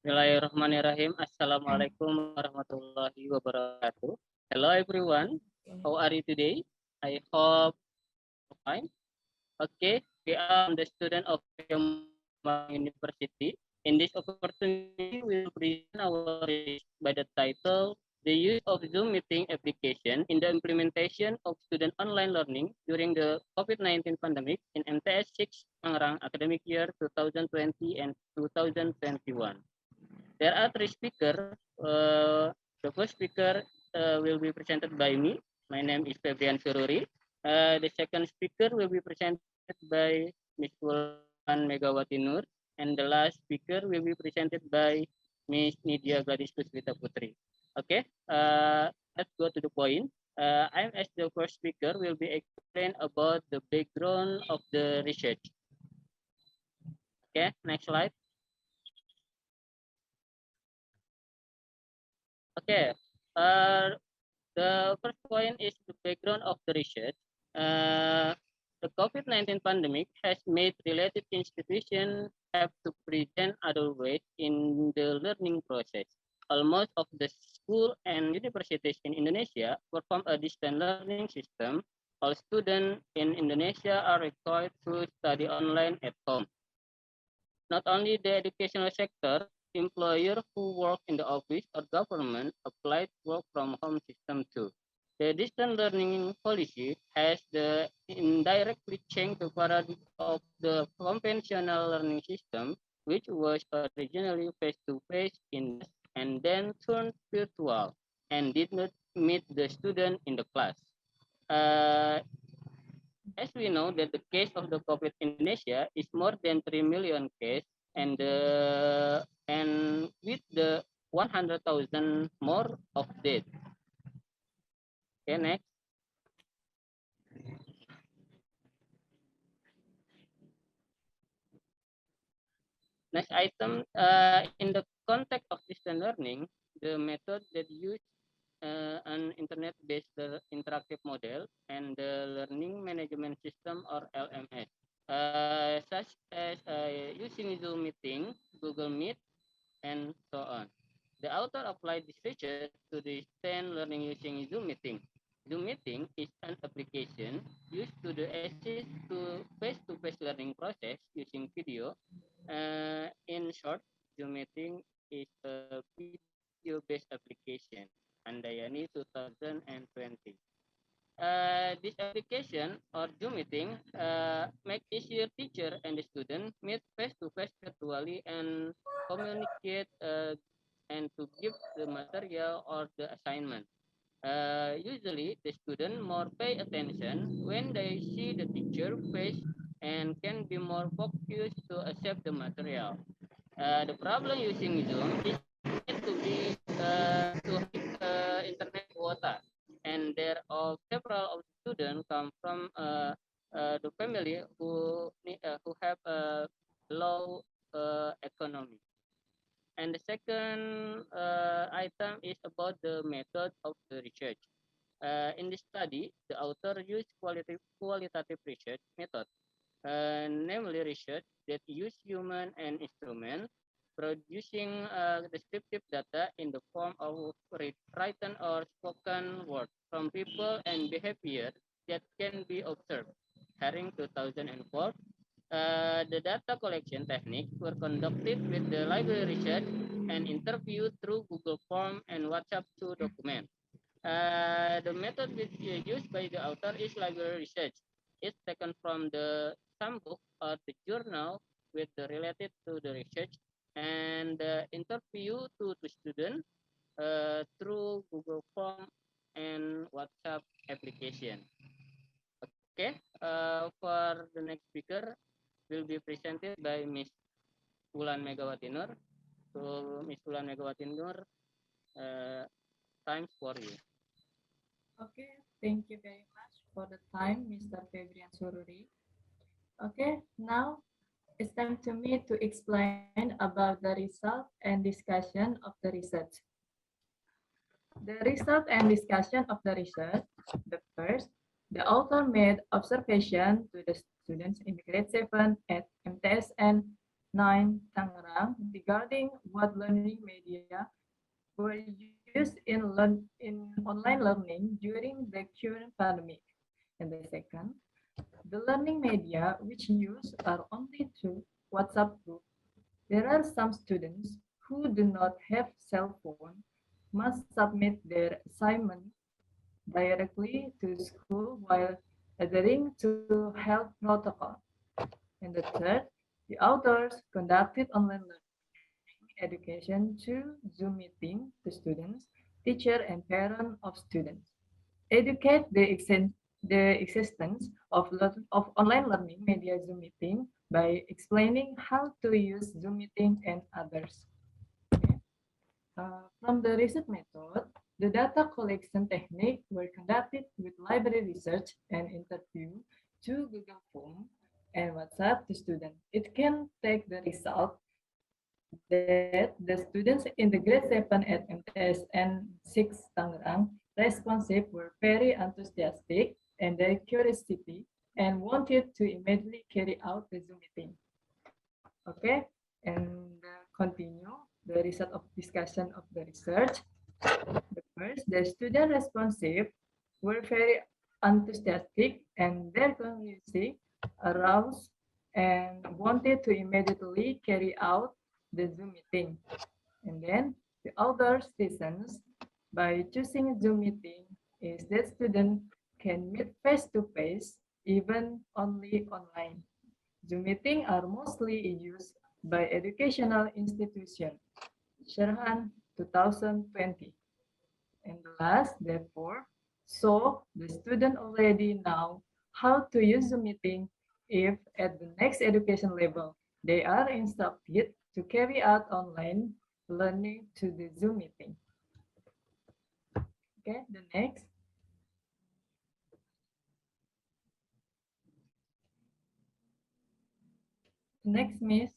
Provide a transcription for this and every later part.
Bismillahirrahmanirrahim. Assalamualaikum warahmatullahi wabarakatuh. Hello everyone. How are you today? I hope you're fine. Okay, we are the student of Yoma University. In this opportunity, we will present our research by the title "The Use of Zoom Meeting Application in the Implementation of Student Online Learning During the COVID-19 Pandemic in MTS 6 Tangerang Academic Year 2020 and 2021." There are three speakers. The first speaker will be presented by me. My name is Febrian Sururi. The second speaker will be presented by Ms. Wulan Megawati Nur. And the last speaker will be presented by Ms. Nidia Gadis Puspita Putri. Okay, let's go to the point. I, as the first speaker, will be explain about the background of the research. Okay, next slide. Okay, the first point is the background of the research. Uh, the COVID-19 pandemic has made related institutions have to present other ways in the learning process. Almost of the school and universities in Indonesia perform a distance learning system. All students in Indonesia are required to study online at home. Not only the educational sector, employers who work in the office or government applied work from home system too. The distance learning policy has the indirectly changed the paradigm of the conventional learning system, which was originally face-to-face in and then turned virtual and did not meet the student in the class. Uh, as we know that the case of the COVID in Indonesia is more than 3 million case and with the 100,000 more of death. Okay, next. Next item, in the context of distance learning, the method that use an internet-based interactive model and the learning management system or LMS, such as using Zoom meeting, Google Meet, and so on. The author applied this research to the distance learning using Zoom meeting. Zoom meeting is an application used to the assist to face-to-face learning process using video. In short, Zoom meeting is a video-based application. Andayani 2020. This application or Zoom meeting make easier teacher and the student meet face-to-face virtually and communicate and to give the material or the assignment. Usually, the student more pay attention when they see the teacher face and can be more focused to accept the material. The problem using Zoom is to be to internet quota, and there are several of students come from the family who have a low economy. And the second item is about the method of the research. In this study, the author used qualitative research method, namely research that use human and instrument, producing descriptive data in the form of written or spoken word from people and behavior that can be observed. Herring 2004. The data collection techniques were conducted with the library research and interview through Google Form and WhatsApp to document. The method which is used by the author is library research. It's taken from the some book or the journal with the related to the research and the interview to the student through Google Form and WhatsApp application. Okay, for the next speaker will be presented by Miss Wulan Megawati Nur. So Miss Wulan Megawati Nur, time for you. Okay, thank you very much for the time, Mr. Febrian Sururi. Okay, now it's time to me to explain about the result and discussion of the research. The result and discussion of the research. The first, the author made observation to the students in grade 7 at MTSN 9 Tangerang Tangerang regarding what learning media were used in online learning during the current pandemic. And the second, the learning media which used are only through WhatsApp group. There are some students who do not have cell phone must submit their assignment directly to school while adhering to health protocol. And the third, the authors conducted online learning education through Zoom meeting to students, teacher, and parent of students. Educate the existence of online learning media Zoom meeting by explaining how to use Zoom meeting and others. Okay. From the research method, the data collection technique were conducted with library research and interview to Google Form and WhatsApp to students. It can take the result that the students in the grade 7 at MTS and 6 Tangerang responsive were very enthusiastic and their curiosity and wanted to immediately carry out the Zoom meeting. Okay, and continue the result of discussion of the research. The first, the student responsive were very enthusiastic and their curiosity aroused and wanted to immediately carry out the Zoom meeting. And then the other reasons by choosing Zoom meeting is that student can meet face to face even only online. Zoom meeting are mostly used by educational institutions. Sherhan 2020. And last, therefore, so the student already know how to use Zoom meeting if at the next education level they are instructed to carry out online learning to the Zoom meeting. Okay, the next. Next, Miss.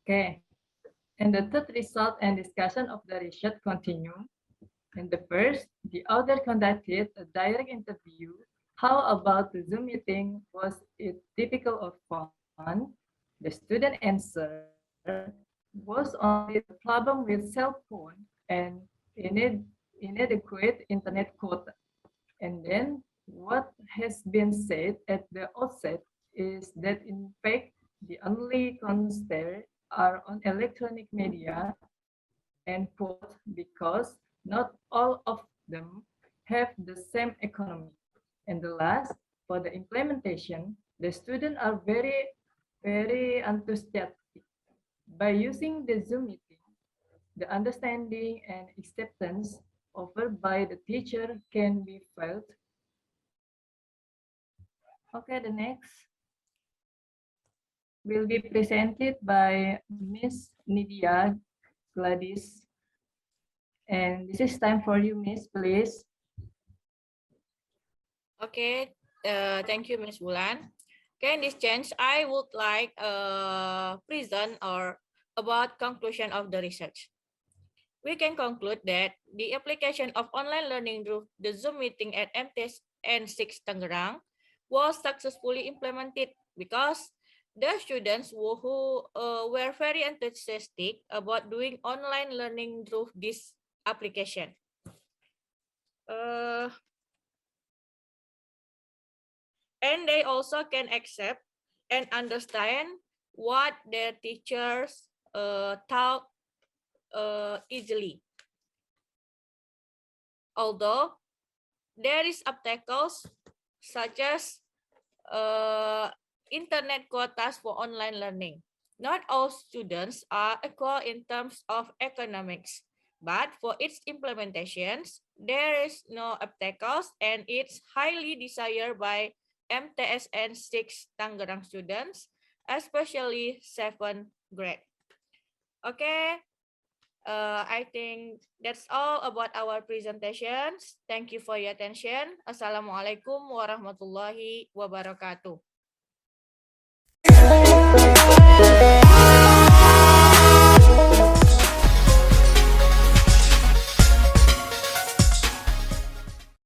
Okay, and the third result and discussion of the research continue. And the first, the author conducted a direct interview. How about the Zoom meeting? Was it difficult or fun? The student answered, was only the problem with cell phone and inadequate internet quota. And then what has been said at the outset is that in fact, the only constraints are on electronic media and quote, because not all of them have the same economy. And the last, for the implementation, the students are very enthusiastic. By using the Zoom meeting, the understanding and acceptance offered by the teacher can be felt. Okay, the next will be presented by Miss Nidia Gladys. And this is time for you, Miss, please. Okay, thank you, Ms. Bulan. Okay, in this change, I would like present or about conclusion of the research. We can conclude that the application of online learning through the Zoom meeting at MTS N6 Tangerang was successfully implemented because the students who were very enthusiastic about doing online learning through this application. And they also can accept and understand what their teachers taught easily. Although there is obstacles such as internet quotas for online learning. Not all students are equal in terms of economics, but for its implementations, there is no obstacles and it's highly desired by MTSN 6 Tangerang students, especially 7th grade. Okay, I think that's all about our presentations. Thank you for your attention. Assalamualaikum warahmatullahi wabarakatuh.